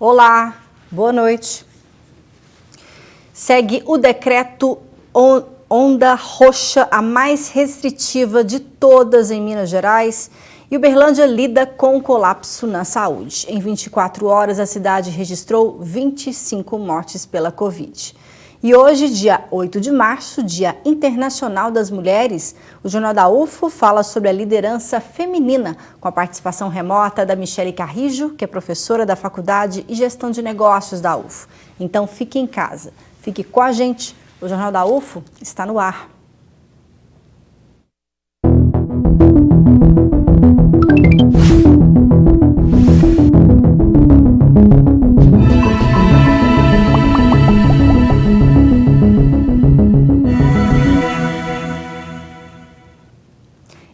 Olá, boa noite. Segue o decreto Onda Roxa, a mais restritiva de todas em Minas Gerais, e Uberlândia lida com o colapso na saúde. Em 24 horas, a cidade registrou 25 mortes pela Covid. E hoje, dia 8 de março, Dia Internacional das Mulheres, o Jornal da UFO fala sobre a liderança feminina, com a participação remota da Michele Carrijo, que é professora da Faculdade e Gestão de Negócios da UFO. Então, fique em casa, fique com a gente. O Jornal da UFO está no ar.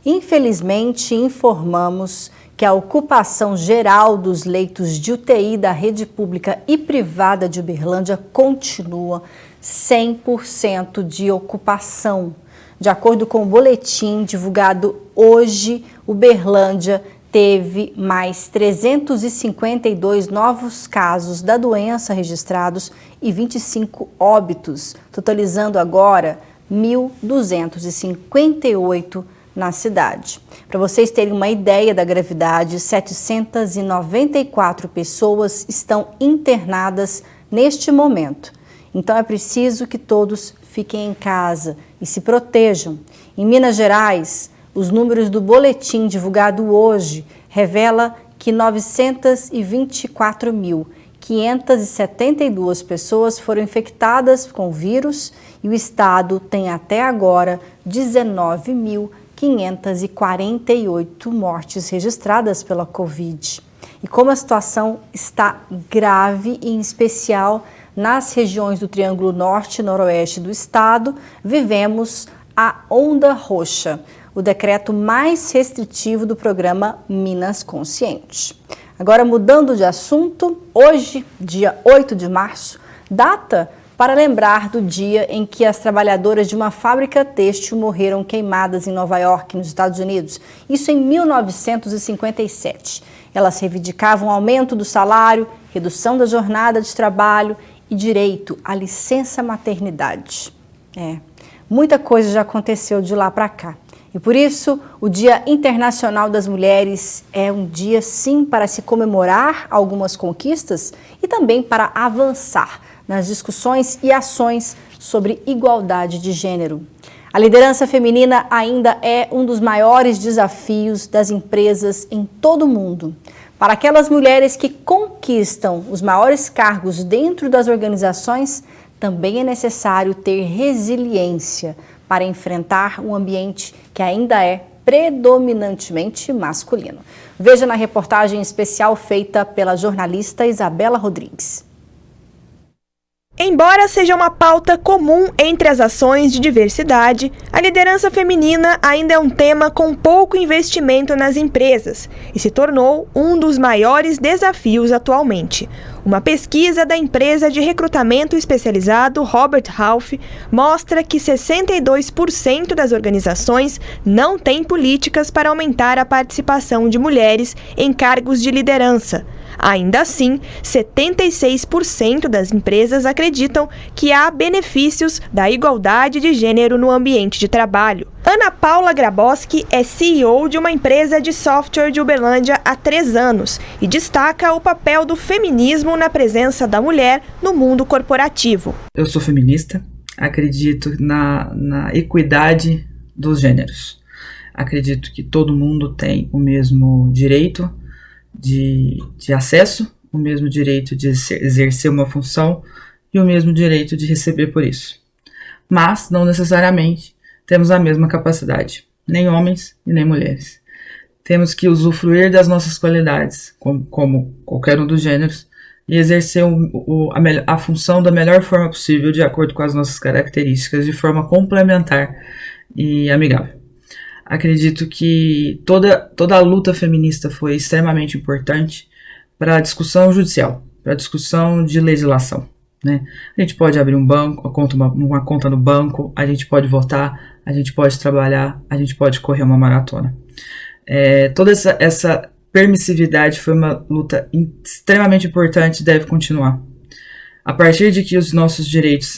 Infelizmente, informamos que a ocupação geral dos leitos de UTI da rede pública e privada de Uberlândia continua 100% de ocupação. De acordo com o boletim divulgado hoje, Uberlândia teve mais 352 novos casos da doença registrados e 25 óbitos, totalizando agora 1.258 na cidade. Para vocês terem uma ideia da gravidade, 794 pessoas estão internadas neste momento. Então é preciso que todos fiquem em casa e se protejam. Em Minas Gerais, os números do boletim divulgado hoje revela que 924.572 pessoas foram infectadas com o vírus e o estado tem até agora 19.548 mortes registradas pela Covid. E como a situação está grave, em especial nas regiões do Triângulo Norte e Noroeste do estado, vivemos a Onda Roxa, o decreto mais restritivo do programa Minas Consciente. Agora, mudando de assunto, hoje, dia 8 de março, data para lembrar do dia em que as trabalhadoras de uma fábrica têxtil morreram queimadas em Nova York, nos Estados Unidos. Isso em 1957. Elas reivindicavam aumento do salário, redução da jornada de trabalho e direito à licença maternidade. Muita coisa já aconteceu de lá para cá. E por isso, o Dia Internacional das Mulheres é um dia, sim, para se comemorar algumas conquistas e também para avançar nas discussões e ações sobre igualdade de gênero. A liderança feminina ainda é um dos maiores desafios das empresas em todo o mundo. Para aquelas mulheres que conquistam os maiores cargos dentro das organizações, também é necessário ter resiliência para enfrentar um ambiente que ainda é predominantemente masculino. Veja na reportagem especial feita pela jornalista Isabela Rodrigues. Embora seja uma pauta comum entre as ações de diversidade, a liderança feminina ainda é um tema com pouco investimento nas empresas e se tornou um dos maiores desafios atualmente. Uma pesquisa da empresa de recrutamento especializado Robert Half mostra que 62% das organizações não têm políticas para aumentar a participação de mulheres em cargos de liderança. Ainda assim, 76% das empresas acreditam que há benefícios da igualdade de gênero no ambiente de trabalho. Ana Paula Graboski é CEO de uma empresa de software de Uberlândia há 3 anos e destaca o papel do feminismo na presença da mulher no mundo corporativo. Eu sou feminista, acredito na equidade dos gêneros. Acredito que todo mundo tem o mesmo direito de acesso, o mesmo direito de exercer uma função e o mesmo direito de receber por isso. Mas, não necessariamente, temos a mesma capacidade, nem homens e nem mulheres. Temos que usufruir das nossas qualidades, como qualquer um dos gêneros, e exercer a função da melhor forma possível, de acordo com as nossas características, de forma complementar e amigável. Acredito que toda a luta feminista foi extremamente importante para a discussão judicial, para a discussão de legislação, né? A gente pode abrir uma conta no banco, a gente pode votar, a gente pode trabalhar, a gente pode correr uma maratona. Toda essa permissividade foi uma luta extremamente importante e deve continuar. A partir de que os nossos direitos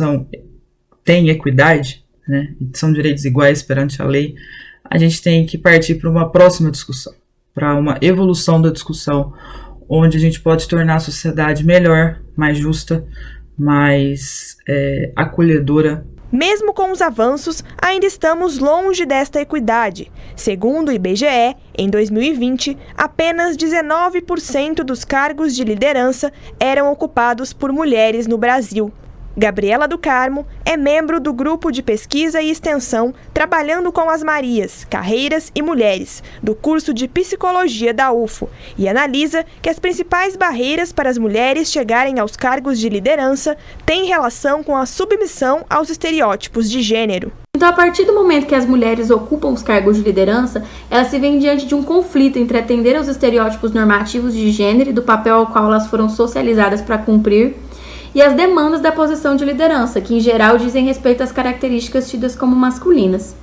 têm equidade, né, e são direitos iguais perante a lei, a gente tem que partir para uma próxima discussão, para uma evolução da discussão, onde a gente pode tornar a sociedade melhor, mais justa, mais acolhedora. Mesmo com os avanços, ainda estamos longe desta equidade. Segundo o IBGE, em 2020, apenas 19% dos cargos de liderança eram ocupados por mulheres no Brasil. Gabriela do Carmo é membro do Grupo de Pesquisa e Extensão Trabalhando com as Marias, Carreiras e Mulheres, do curso de Psicologia da UFO, e analisa que as principais barreiras para as mulheres chegarem aos cargos de liderança têm relação com a submissão aos estereótipos de gênero. Então, a partir do momento que as mulheres ocupam os cargos de liderança, elas se veem diante de um conflito entre atender aos estereótipos normativos de gênero e do papel ao qual elas foram socializadas para cumprir, e as demandas da posição de liderança, que em geral dizem respeito às características tidas como masculinas.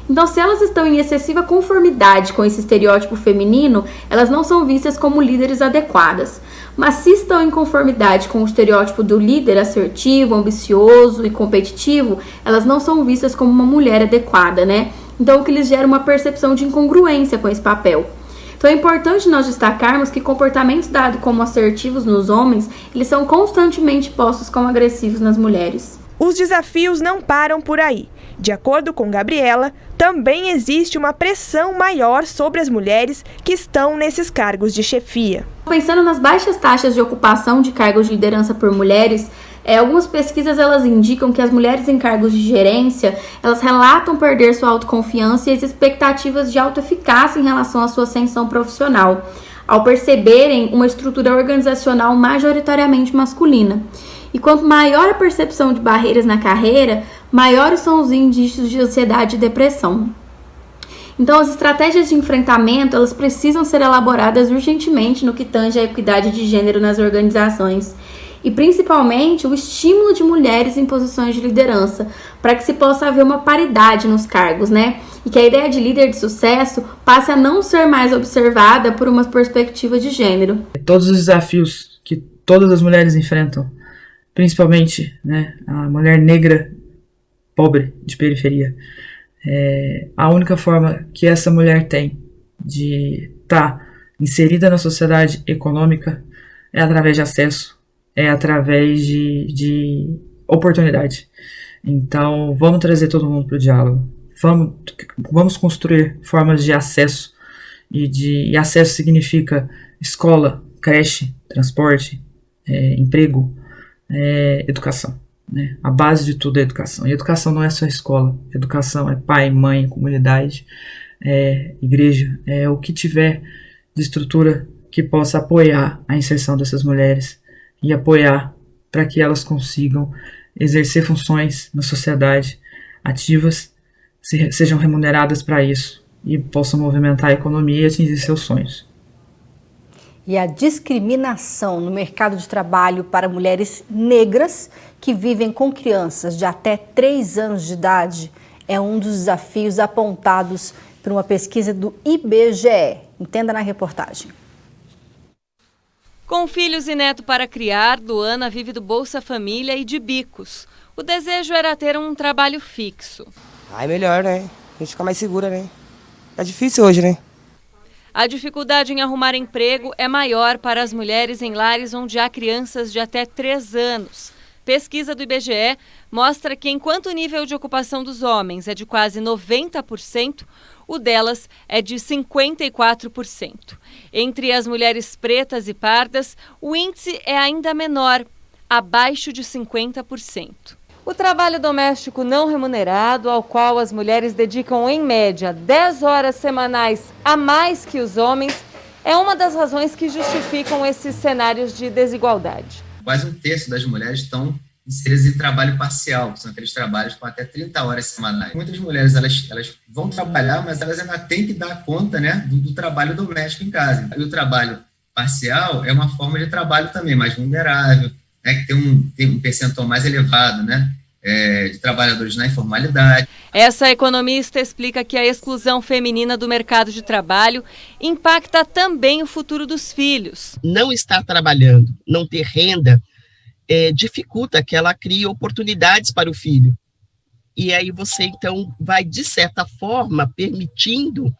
Então, se elas estão em excessiva conformidade com esse estereótipo feminino, elas não são vistas como líderes adequadas. Mas se estão em conformidade com o estereótipo do líder assertivo, ambicioso e competitivo, elas não são vistas como uma mulher adequada, né? Então, o que lhes gera uma percepção de incongruência com esse papel. Então é importante nós destacarmos que comportamentos dados como assertivos nos homens, eles são constantemente postos como agressivos nas mulheres. Os desafios não param por aí. De acordo com Gabriela, também existe uma pressão maior sobre as mulheres que estão nesses cargos de chefia. Pensando nas baixas taxas de ocupação de cargos de liderança por mulheres, algumas pesquisas elas indicam que as mulheres em cargos de gerência, elas relatam perder sua autoconfiança e as expectativas de autoeficácia em relação à sua ascensão profissional, ao perceberem uma estrutura organizacional majoritariamente masculina. E quanto maior a percepção de barreiras na carreira, maiores são os indícios de ansiedade e depressão. Então, as estratégias de enfrentamento, elas precisam ser elaboradas urgentemente no que tange à equidade de gênero nas organizações. E principalmente o estímulo de mulheres em posições de liderança, para que se possa haver uma paridade nos cargos, né? E que a ideia de líder de sucesso passe a não ser mais observada por uma perspectiva de gênero. Todos os desafios que todas as mulheres enfrentam, principalmente, né, a mulher negra, pobre, de periferia, a única forma que essa mulher tem de estar inserida na sociedade econômica é através de acesso, é através de oportunidade. Então, vamos trazer todo mundo para o diálogo. Vamos construir formas de acesso. E acesso significa escola, creche, transporte, emprego, educação. Né? A base de tudo é educação. E educação não é só escola. Educação é pai, mãe, comunidade, igreja. É o que tiver de estrutura que possa apoiar a inserção dessas mulheres e apoiar para que elas consigam exercer funções na sociedade ativas, sejam remuneradas para isso e possam movimentar a economia e atingir seus sonhos. E a discriminação no mercado de trabalho para mulheres negras que vivem com crianças de até 3 anos de idade é um dos desafios apontados por uma pesquisa do IBGE. Entenda na reportagem. Com filhos e neto para criar, Luana vive do Bolsa Família e de bicos. O desejo era ter um trabalho fixo. É melhor, né? A gente fica mais segura, né? É difícil hoje, né? A dificuldade em arrumar emprego é maior para as mulheres em lares onde há crianças de até 3 anos. Pesquisa do IBGE mostra que enquanto o nível de ocupação dos homens é de quase 90%, o delas é de 54%. Entre as mulheres pretas e pardas, o índice é ainda menor, abaixo de 50%. O trabalho doméstico não remunerado, ao qual as mulheres dedicam em média 10 horas semanais a mais que os homens, é uma das razões que justificam esses cenários de desigualdade. Quase 1/3 das mulheres estão inseridas em trabalho parcial, que são aqueles trabalhos com até 30 horas semanais. Muitas mulheres elas vão trabalhar, mas elas ainda têm que dar conta, né, do trabalho doméstico em casa. E o trabalho parcial é uma forma de trabalho também mais vulnerável, né, que tem um percentual mais elevado, né, de trabalhadores na informalidade. Essa economista explica que a exclusão feminina do mercado de trabalho impacta também o futuro dos filhos. Não estar trabalhando, não ter renda, dificulta que ela crie oportunidades para o filho. E aí você, então, vai, de certa forma, permitindo,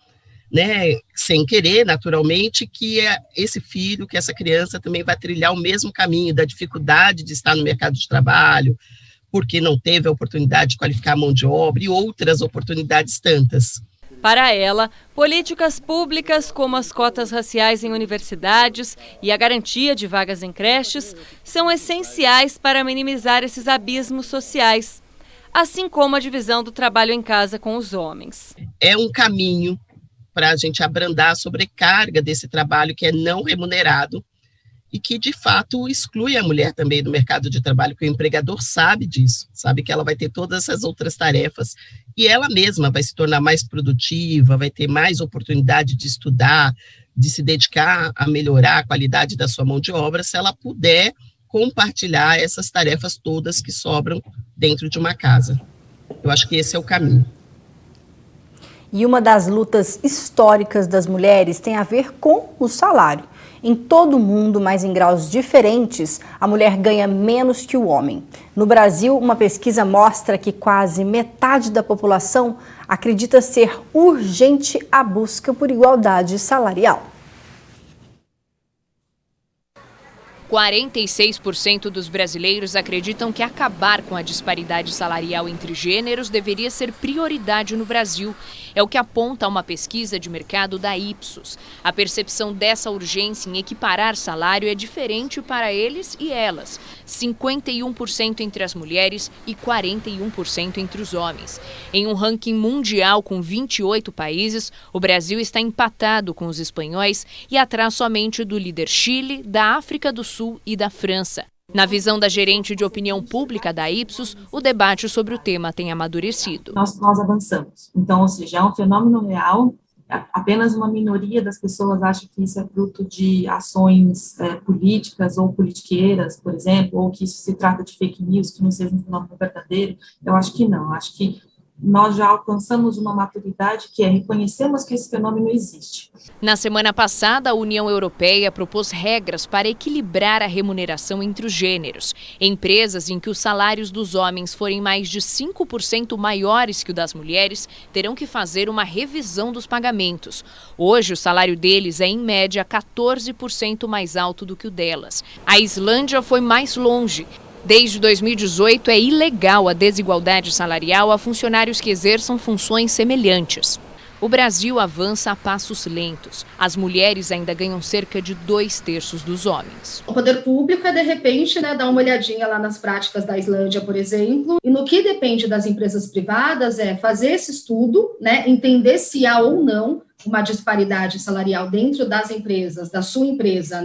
né, sem querer, naturalmente, que esse filho, que essa criança também vai trilhar o mesmo caminho da dificuldade de estar no mercado de trabalho, porque não teve a oportunidade de qualificar a mão de obra e outras oportunidades tantas. Para ela, políticas públicas como as cotas raciais em universidades e a garantia de vagas em creches são essenciais para minimizar esses abismos sociais, assim como a divisão do trabalho em casa com os homens. É um caminho para a gente abrandar a sobrecarga desse trabalho que é não remunerado e que, de fato, exclui a mulher também do mercado de trabalho, que o empregador sabe disso, sabe que ela vai ter todas essas outras tarefas e ela mesma vai se tornar mais produtiva, vai ter mais oportunidade de estudar, de se dedicar a melhorar a qualidade da sua mão de obra, se ela puder compartilhar essas tarefas todas que sobram dentro de uma casa. Eu acho que esse é o caminho. E uma das lutas históricas das mulheres tem a ver com o salário. Em todo o mundo, mas em graus diferentes, a mulher ganha menos que o homem. No Brasil, uma pesquisa mostra que quase metade da população acredita ser urgente a busca por igualdade salarial. 46% dos brasileiros acreditam que acabar com a disparidade salarial entre gêneros deveria ser prioridade no Brasil. É o que aponta uma pesquisa de mercado da Ipsos. A percepção dessa urgência em equiparar salário é diferente para eles e elas. 51% entre as mulheres e 41% entre os homens. Em um ranking mundial com 28 países, o Brasil está empatado com os espanhóis e atrás somente do líder Chile, da África do Sul e da França. Na visão da gerente de opinião pública da Ipsos, o debate sobre o tema tem amadurecido. Nós avançamos. Então, ou seja, é um fenômeno real. Apenas uma minoria das pessoas acha que isso é fruto de ações políticas ou politiqueiras, por exemplo, ou que isso se trata de fake news, que não seja um fenômeno verdadeiro. Eu acho que não. Acho que nós já alcançamos uma maturidade que reconhecemos que esse fenômeno existe. Na semana passada, a União Europeia propôs regras para equilibrar a remuneração entre os gêneros. Empresas em que os salários dos homens forem mais de 5% maiores que o das mulheres terão que fazer uma revisão dos pagamentos. Hoje, o salário deles é, em média, 14% mais alto do que o delas. A Islândia foi mais longe. Desde 2018, é ilegal a desigualdade salarial a funcionários que exerçam funções semelhantes. O Brasil avança a passos lentos. As mulheres ainda ganham cerca de 2/3 dos homens. O poder público de repente, dar uma olhadinha lá nas práticas da Islândia, por exemplo, e no que depende das empresas privadas é fazer esse estudo, entender se há ou não uma disparidade salarial dentro das empresas, da sua empresa,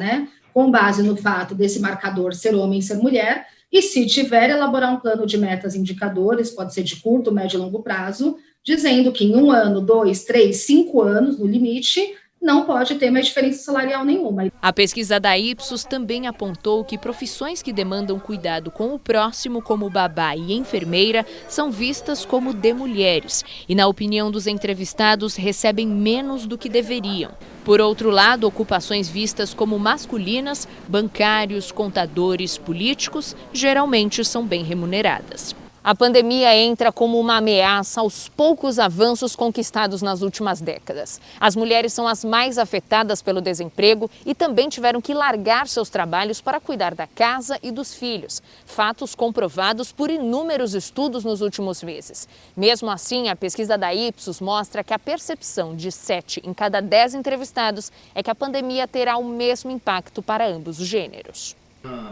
com base no fato desse marcador ser homem e ser mulher. E se tiver, elaborar um plano de metas e indicadores, pode ser de curto, médio e longo prazo, dizendo que em 1 ano, 2, 3, 5 anos, no limite, não pode ter mais diferença salarial nenhuma. A pesquisa da Ipsos também apontou que profissões que demandam cuidado com o próximo, como babá e enfermeira, são vistas como de mulheres e, na opinião dos entrevistados, recebem menos do que deveriam. Por outro lado, ocupações vistas como masculinas, bancários, contadores, políticos, geralmente são bem remuneradas. A pandemia entra como uma ameaça aos poucos avanços conquistados nas últimas décadas. As mulheres são as mais afetadas pelo desemprego e também tiveram que largar seus trabalhos para cuidar da casa e dos filhos. Fatos comprovados por inúmeros estudos nos últimos meses. Mesmo assim, a pesquisa da Ipsos mostra que a percepção de 7 em cada 10 entrevistados é que a pandemia terá o mesmo impacto para ambos os gêneros.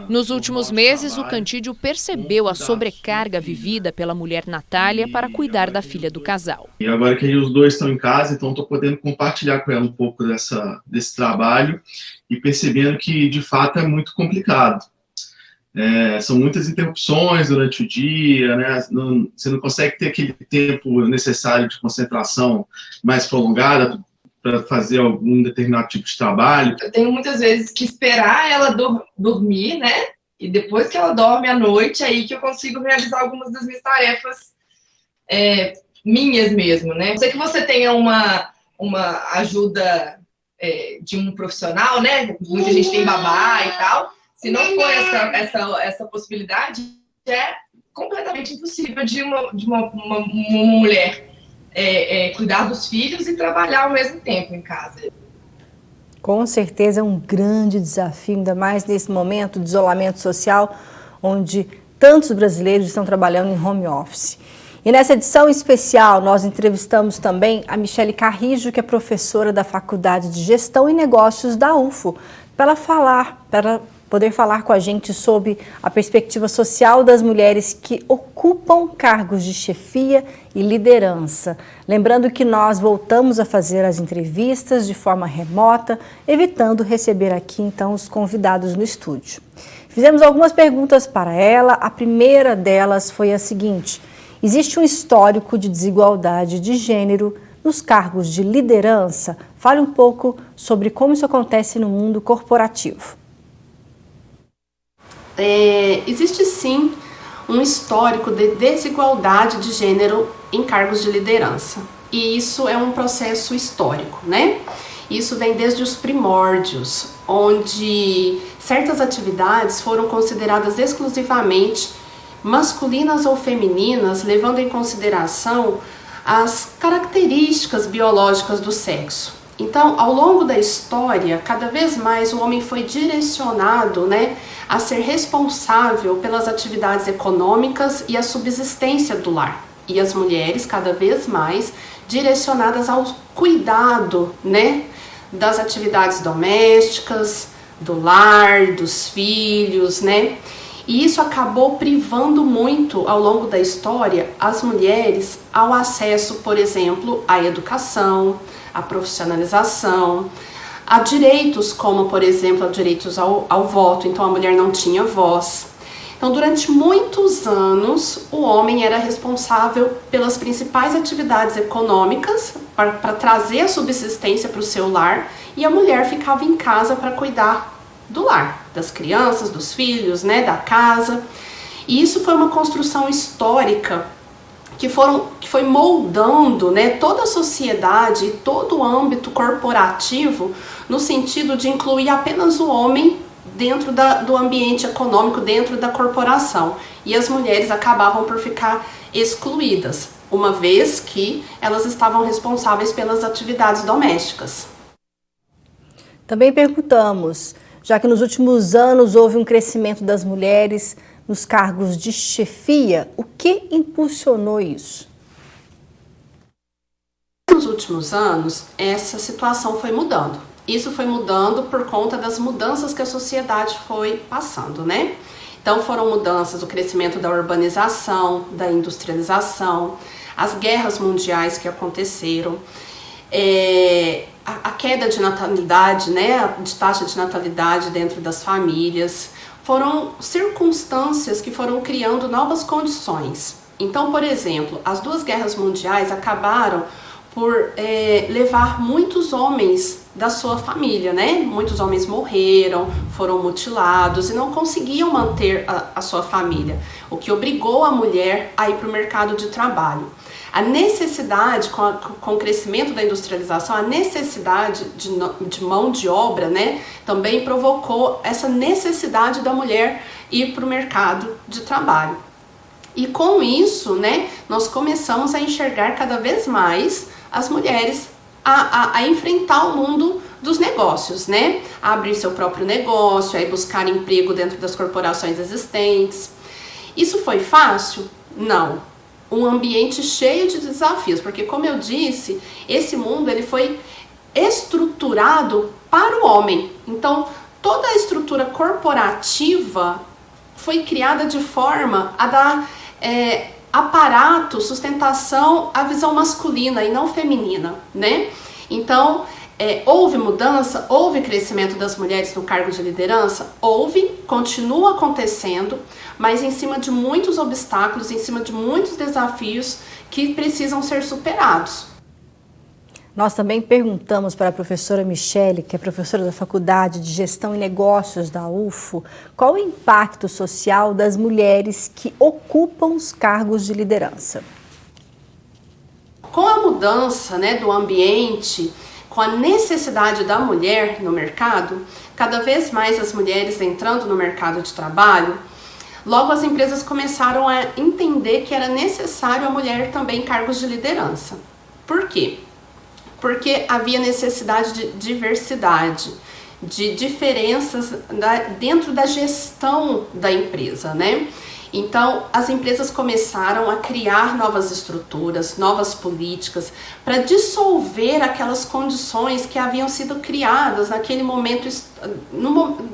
Nos últimos meses, o Cantídio percebeu a sobrecarga vivida pela mulher Natália para cuidar da filha do casal. E agora que os dois estão em casa, então estou podendo compartilhar com ela um pouco desse trabalho e percebendo que, de fato, é muito complicado. São muitas interrupções durante o dia, você não consegue ter aquele tempo necessário de concentração mais prolongada para fazer algum determinado tipo de trabalho. Eu tenho muitas vezes que esperar ela dormir, E depois que ela dorme à noite, é aí que eu consigo realizar algumas das minhas tarefas minhas mesmo, né? Eu sei que você tenha uma ajuda de um profissional, né? Muita gente tem babá e tal. Se não for essa possibilidade, é completamente impossível de uma mulher cuidar dos filhos e trabalhar ao mesmo tempo em casa. Com certeza é um grande desafio, ainda mais nesse momento de isolamento social, onde tantos brasileiros estão trabalhando em home office. E nessa edição especial, nós entrevistamos também a Michele Carrijo, que é professora da Faculdade de Gestão e Negócios da UFO, para poder falar com a gente sobre a perspectiva social das mulheres que ocupam cargos de chefia e liderança. Lembrando que nós voltamos a fazer as entrevistas de forma remota, evitando receber aqui, então, os convidados no estúdio. Fizemos algumas perguntas para ela. A primeira delas foi a seguinte: existe um histórico de desigualdade de gênero nos cargos de liderança? Fale um pouco sobre como isso acontece no mundo corporativo. Existe sim um histórico de desigualdade de gênero em cargos de liderança. E isso é um processo histórico, né? Isso vem desde os primórdios, onde certas atividades foram consideradas exclusivamente masculinas ou femininas, levando em consideração as características biológicas do sexo. Então, ao longo da história, cada vez mais o homem foi direcionado, né, a ser responsável pelas atividades econômicas e a subsistência do lar. E as mulheres, cada vez mais, direcionadas ao cuidado, né, das atividades domésticas, do lar, dos filhos, né? E isso acabou privando muito, ao longo da história, as mulheres ao acesso, por exemplo, à educação, à profissionalização, a direitos como, por exemplo, direitos ao voto. Então a mulher não tinha voz. Então, durante muitos anos, o homem era responsável pelas principais atividades econômicas para trazer a subsistência para o seu lar, e a mulher ficava em casa para cuidar do lar, das crianças, dos filhos, né, da casa. E isso foi uma construção histórica que foi moldando, né, toda a sociedade e todo o âmbito corporativo, no sentido de incluir apenas o homem dentro do ambiente econômico, dentro da corporação. E as mulheres acabavam por ficar excluídas, uma vez que elas estavam responsáveis pelas atividades domésticas. Também perguntamos, já que nos últimos anos houve um crescimento das mulheres nos cargos de chefia, o que impulsionou isso? Nos últimos anos, essa situação foi mudando. Isso foi mudando por conta das mudanças que a sociedade foi passando, né? Então foram mudanças, o crescimento da urbanização, da industrialização, as guerras mundiais que aconteceram, a queda de natalidade, né, de taxa de natalidade dentro das famílias. Foram circunstâncias que foram criando novas condições. Então, por exemplo, as duas guerras mundiais acabaram por levar muitos homens da sua família, né? Muitos homens morreram, foram mutilados e não conseguiam manter a sua família, o que obrigou a mulher a ir para o mercado de trabalho. A necessidade, com o crescimento da industrialização, a necessidade de mão de obra, né, também provocou essa necessidade da mulher ir para o mercado de trabalho. E com isso, né, nós começamos a enxergar cada vez mais as mulheres a enfrentar o mundo dos negócios, né, a abrir seu próprio negócio, a buscar emprego dentro das corporações existentes. Isso foi fácil? Não. Um ambiente cheio de desafios, porque, como eu disse, esse mundo ele foi estruturado para o homem. Então, toda a estrutura corporativa foi criada de forma a dar aparato, sustentação à visão masculina e não feminina, né? Então, houve mudança, houve crescimento das mulheres no cargo de liderança? Houve, continua acontecendo, mas em cima de muitos obstáculos, em cima de muitos desafios que precisam ser superados. Nós também perguntamos para a professora Michele, que é professora da Faculdade de Gestão e Negócios da UFO, qual o impacto social das mulheres que ocupam os cargos de liderança. Com a mudança, né, do ambiente, com a necessidade da mulher no mercado, cada vez mais as mulheres entrando no mercado de trabalho, logo as empresas começaram a entender que era necessário a mulher também em cargos de liderança. Por quê? Porque havia necessidade de diversidade, de diferenças dentro da gestão da empresa, né? Então, as empresas começaram a criar novas estruturas, novas políticas, para dissolver aquelas condições que haviam sido criadas naquele momento,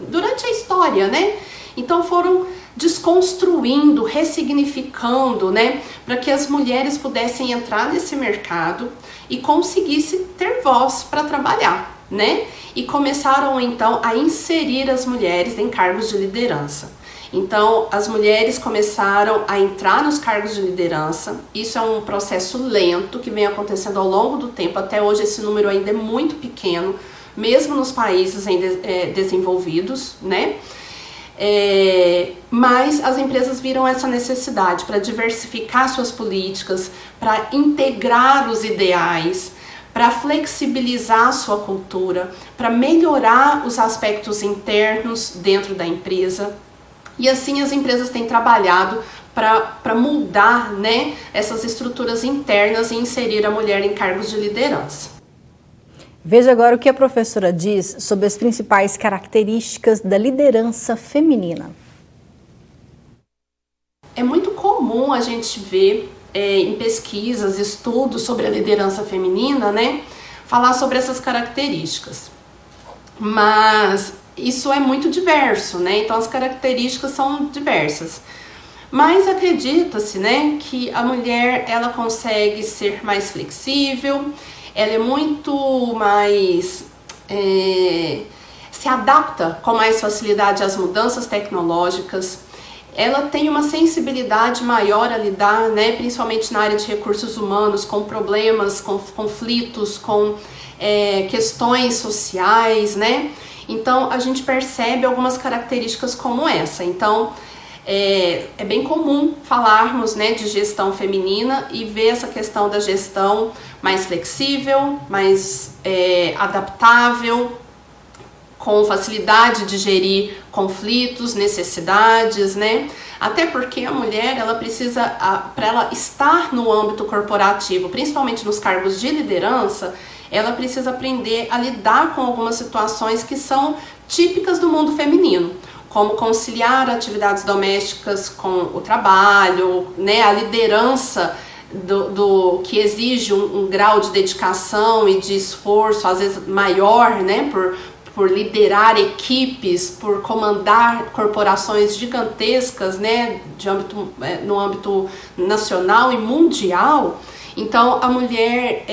durante a história, né? Então, foram desconstruindo, ressignificando, né? Para que as mulheres pudessem entrar nesse mercado e conseguissem ter voz para trabalhar, né? E começaram, então, a inserir as mulheres em cargos de liderança. Então, as mulheres começaram a entrar nos cargos de liderança. Isso é um processo lento que vem acontecendo ao longo do tempo. Até hoje esse número ainda é muito pequeno, mesmo nos países desenvolvidos, né? Mas as empresas viram essa necessidade para diversificar suas políticas, para integrar os ideais, para flexibilizar a sua cultura, para melhorar os aspectos internos dentro da empresa. E assim as empresas têm trabalhado para mudar, né, essas estruturas internas e inserir a mulher em cargos de liderança. Veja agora o que a professora diz sobre as principais características da liderança feminina. É muito comum a gente ver em pesquisas, estudos sobre a liderança feminina, né, falar sobre essas características. Mas isso é muito diverso, né? Então as características são diversas. Mas acredita-se, né, que a mulher ela consegue ser mais flexível, ela é muito mais se adapta com mais facilidade às mudanças tecnológicas. Ela tem uma sensibilidade maior a lidar, né, principalmente na área de recursos humanos, com problemas, com conflitos, com questões sociais, né? Então, a gente percebe algumas características como essa. Então, é bem comum falarmos, né, de gestão feminina e ver essa questão da gestão mais flexível, mais adaptável, com facilidade de gerir conflitos, necessidades, né? Até porque a mulher, ela precisa, para ela estar no âmbito corporativo, principalmente nos cargos de liderança, ela precisa aprender a lidar com algumas situações que são típicas do mundo feminino, como conciliar atividades domésticas com o trabalho, né, a liderança do que exige um grau de dedicação e de esforço, às vezes maior, né, por liderar equipes, por comandar corporações gigantescas, né, no âmbito nacional e mundial. Então, a mulher,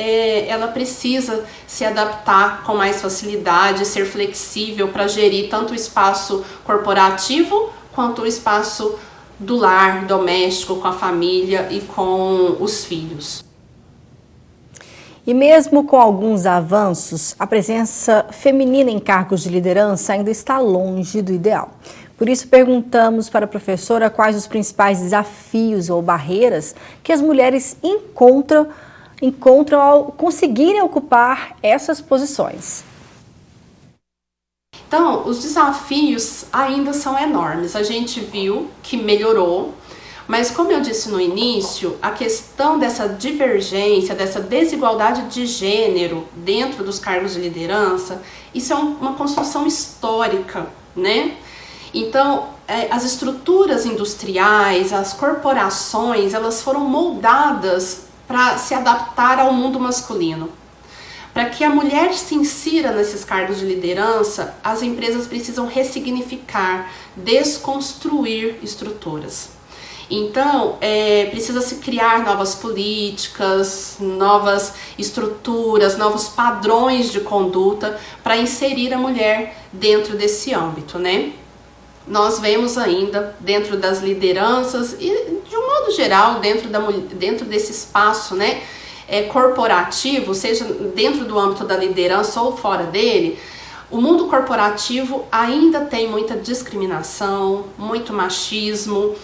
ela precisa se adaptar com mais facilidade, ser flexível para gerir tanto o espaço corporativo quanto o espaço do lar, doméstico, com a família e com os filhos. E mesmo com alguns avanços, a presença feminina em cargos de liderança ainda está longe do ideal. Por isso, perguntamos para a professora quais os principais desafios ou barreiras que as mulheres encontram ao conseguirem ocupar essas posições. Então, os desafios ainda são enormes. A gente viu que melhorou, mas como eu disse no início, a questão dessa divergência, dessa desigualdade de gênero dentro dos cargos de liderança, isso é uma construção histórica, né? Então, as estruturas industriais, as corporações, elas foram moldadas para se adaptar ao mundo masculino. Para que a mulher se insira nesses cargos de liderança, as empresas precisam ressignificar, desconstruir estruturas. Então, precisa se criar novas políticas, novas estruturas, novos padrões de conduta para inserir a mulher dentro desse âmbito, né? Nós vemos ainda dentro das lideranças e, de um modo geral, dentro desse espaço, né, corporativo, seja dentro do âmbito da liderança ou fora dele, o mundo corporativo ainda tem muita discriminação, muito machismo,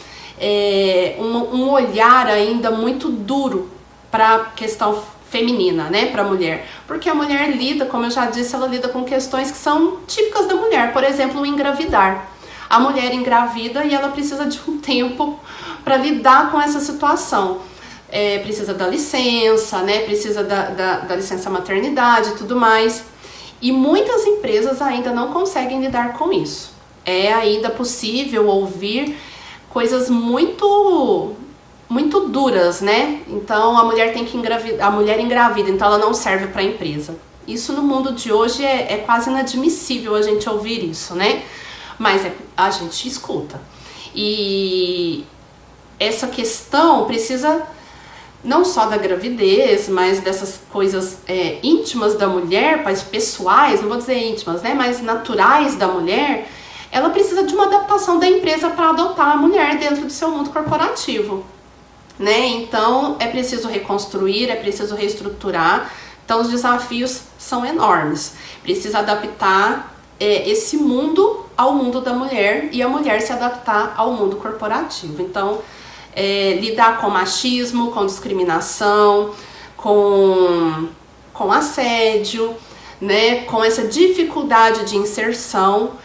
um olhar ainda muito duro para a questão feminina, né, para a mulher. Porque a mulher lida, como eu já disse, ela lida com questões que são típicas da mulher. Por exemplo, o engravidar. A mulher engravida e ela precisa de um tempo para lidar com essa situação. Precisa da licença, né, precisa da licença maternidade e tudo mais. E muitas empresas ainda não conseguem lidar com isso. É ainda possível ouvir coisas muito duras, né? Então a mulher tem que engravidar, a mulher engravida, então ela não serve para a empresa. Isso no mundo de hoje é quase inadmissível a gente ouvir isso, né? Mas a gente escuta. E essa questão precisa não só da gravidez, mas dessas coisas íntimas da mulher, pessoais, não vou dizer íntimas, né? Mas naturais da mulher. Ela precisa de uma adaptação da empresa para adotar a mulher dentro do seu mundo corporativo, né? Então é preciso reconstruir, é preciso reestruturar. Então os desafios são enormes. Precisa adaptar esse mundo ao mundo da mulher e a mulher se adaptar ao mundo corporativo. Então lidar com machismo, com discriminação, com assédio, né? Com essa dificuldade de inserção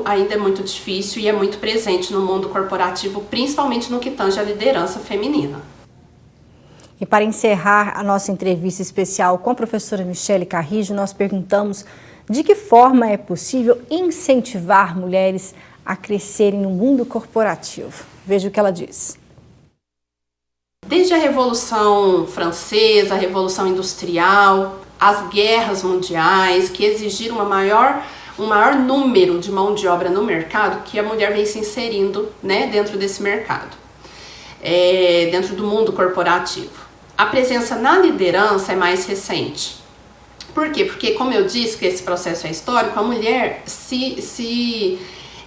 ainda é muito difícil e é muito presente no mundo corporativo, principalmente no que tange a liderança feminina. E para encerrar a nossa entrevista especial com a professora Michele Carrijo, nós perguntamos de que forma é possível incentivar mulheres a crescerem no mundo corporativo. Veja o que ela diz. Desde a Revolução Francesa, a Revolução Industrial, as guerras mundiais que exigiram um maior número de mão de obra no mercado, que a mulher vem se inserindo, né, dentro desse mercado, dentro do mundo corporativo. A presença na liderança é mais recente. Por quê? Porque, como eu disse, que esse processo é histórico, a mulher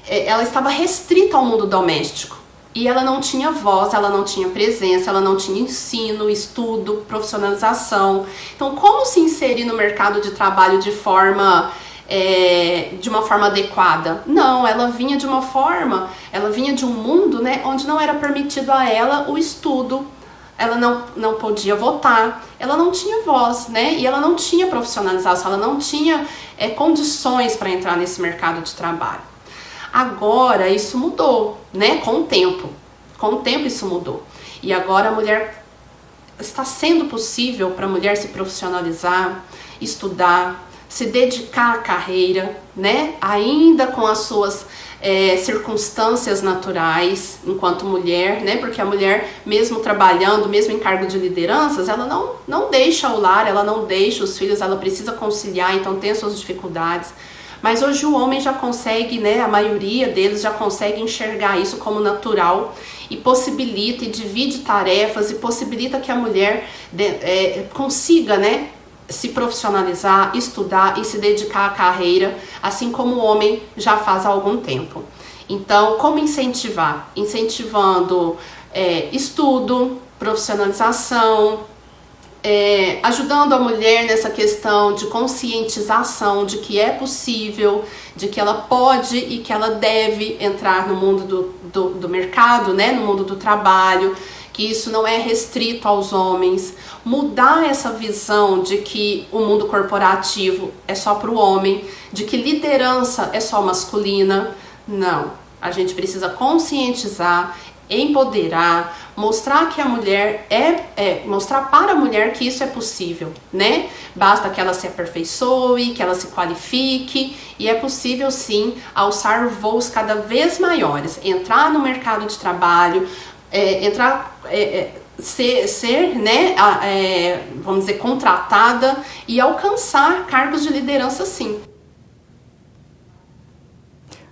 ela estava restrita ao mundo doméstico. E ela não tinha voz, ela não tinha presença, ela não tinha ensino, estudo, profissionalização. Então, como se inserir no mercado de trabalho de uma forma adequada? Não, ela vinha de um mundo, né, onde não era permitido a ela o estudo, ela não podia votar, ela não tinha voz, né, e ela não tinha profissionalização, ela não tinha condições para entrar nesse mercado de trabalho. Agora isso mudou, né, com o tempo isso mudou. E agora está sendo possível para a mulher se profissionalizar, estudar, se dedicar à carreira, né? Ainda com as suas circunstâncias naturais enquanto mulher, né? Porque a mulher, mesmo trabalhando, mesmo em cargo de lideranças, ela não deixa o lar, ela não deixa os filhos, ela precisa conciliar, então tem as suas dificuldades. Mas hoje o homem já consegue, né? A maioria deles já consegue enxergar isso como natural e possibilita e divide tarefas e possibilita que a mulher consiga, né, se profissionalizar, estudar e se dedicar à carreira, assim como o homem já faz há algum tempo. Então, como incentivar? Incentivando estudo, profissionalização, ajudando a mulher nessa questão de conscientização de que é possível, de que ela pode e que ela deve entrar no mundo do mercado, né, no mundo do trabalho, que isso não é restrito aos homens, mudar essa visão de que o mundo corporativo é só para o homem, de que liderança é só masculina. Não, a gente precisa conscientizar, empoderar, mostrar que a mulher mostrar para a mulher que isso é possível, né? Basta que ela se aperfeiçoe, que ela se qualifique e é possível sim alçar voos cada vez maiores, entrar no mercado de trabalho, ser, né, vamos dizer, contratada e alcançar cargos de liderança sim.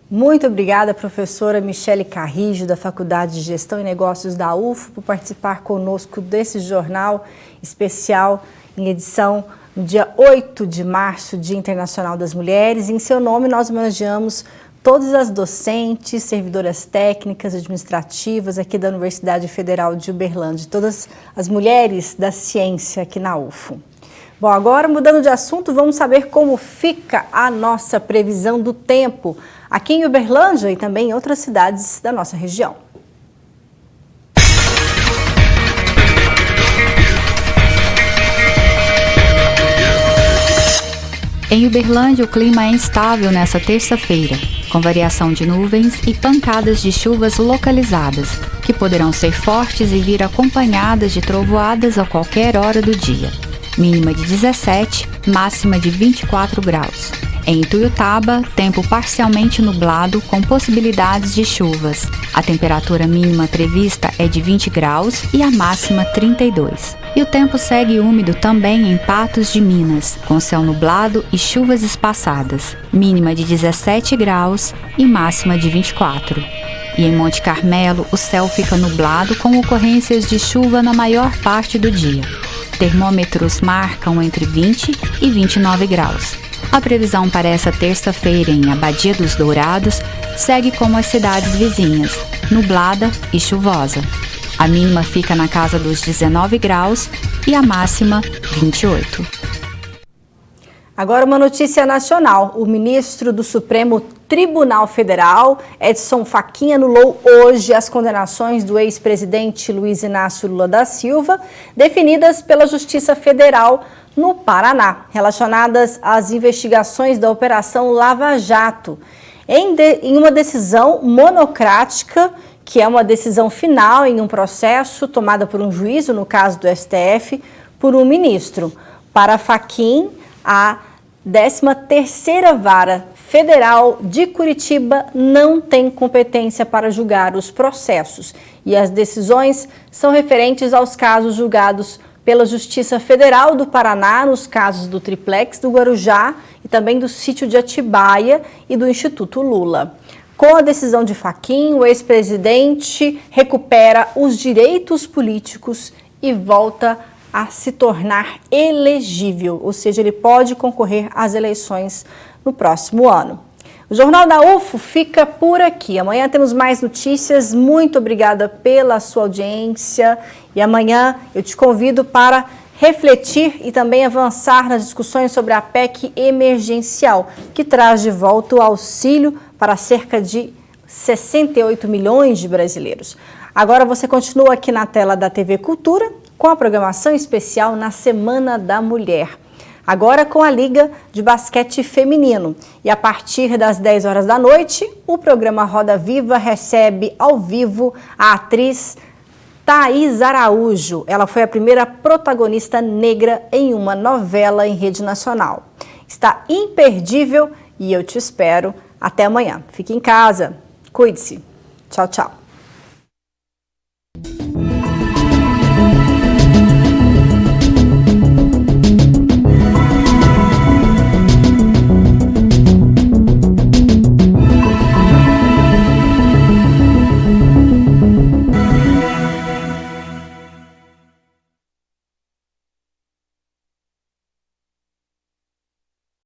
Muito obrigada, professora Michele Carrijo, da Faculdade de Gestão e Negócios da UFO, por participar conosco desse jornal especial em edição no dia 8 de março, Dia Internacional das Mulheres. Em seu nome, nós homenageamos todas as docentes, servidoras técnicas, administrativas aqui da Universidade Federal de Uberlândia, todas as mulheres da ciência aqui na UFO. Bom, agora mudando de assunto, vamos saber como fica a nossa previsão do tempo aqui em Uberlândia e também em outras cidades da nossa região. Em Uberlândia, o clima é instável nesta terça-feira, com variação de nuvens e pancadas de chuvas localizadas, que poderão ser fortes e vir acompanhadas de trovoadas a qualquer hora do dia. Mínima de 17, máxima de 24 graus. Em Ituiutaba, tempo parcialmente nublado com possibilidades de chuvas. A temperatura mínima prevista é de 20 graus e a máxima 32. E o tempo segue úmido também em Patos de Minas, com céu nublado e chuvas espaçadas. Mínima de 17 graus e máxima de 24. E em Monte Carmelo, o céu fica nublado com ocorrências de chuva na maior parte do dia. Termômetros marcam entre 20 e 29 graus. A previsão para essa terça-feira em Abadia dos Dourados segue como as cidades vizinhas, nublada e chuvosa. A mínima fica na casa dos 19 graus e a máxima 28. Agora uma notícia nacional. O ministro do Supremo Tribunal Federal, Edson Fachin, anulou hoje as condenações do ex-presidente Luiz Inácio Lula da Silva, definidas pela Justiça Federal no Paraná, relacionadas às investigações da Operação Lava Jato, em uma decisão monocrática, que é uma decisão final em um processo tomada por um juízo, no caso do STF, por um ministro. Para Fachin, a 13ª Vara Federal de Curitiba não tem competência para julgar os processos e as decisões são referentes aos casos julgados pela Justiça Federal do Paraná, nos casos do Triplex, do Guarujá e também do sítio de Atibaia e do Instituto Lula. Com a decisão de Fachin, o ex-presidente recupera os direitos políticos e volta a se tornar elegível, ou seja, ele pode concorrer às eleições no próximo ano. O Jornal da UFO fica por aqui. Amanhã temos mais notícias. Muito obrigada pela sua audiência. E amanhã eu te convido para refletir e também avançar nas discussões sobre a PEC emergencial, que traz de volta o auxílio para cerca de 68 milhões de brasileiros. Agora você continua aqui na tela da TV Cultura com a programação especial na Semana da Mulher. Agora com a Liga de Basquete Feminino. E a partir das 10 horas da noite, o programa Roda Viva recebe ao vivo a atriz Thaís Araújo. Ela foi a primeira protagonista negra em uma novela em rede nacional. Está imperdível e eu te espero. Até amanhã. Fique em casa. Cuide-se. Tchau, tchau.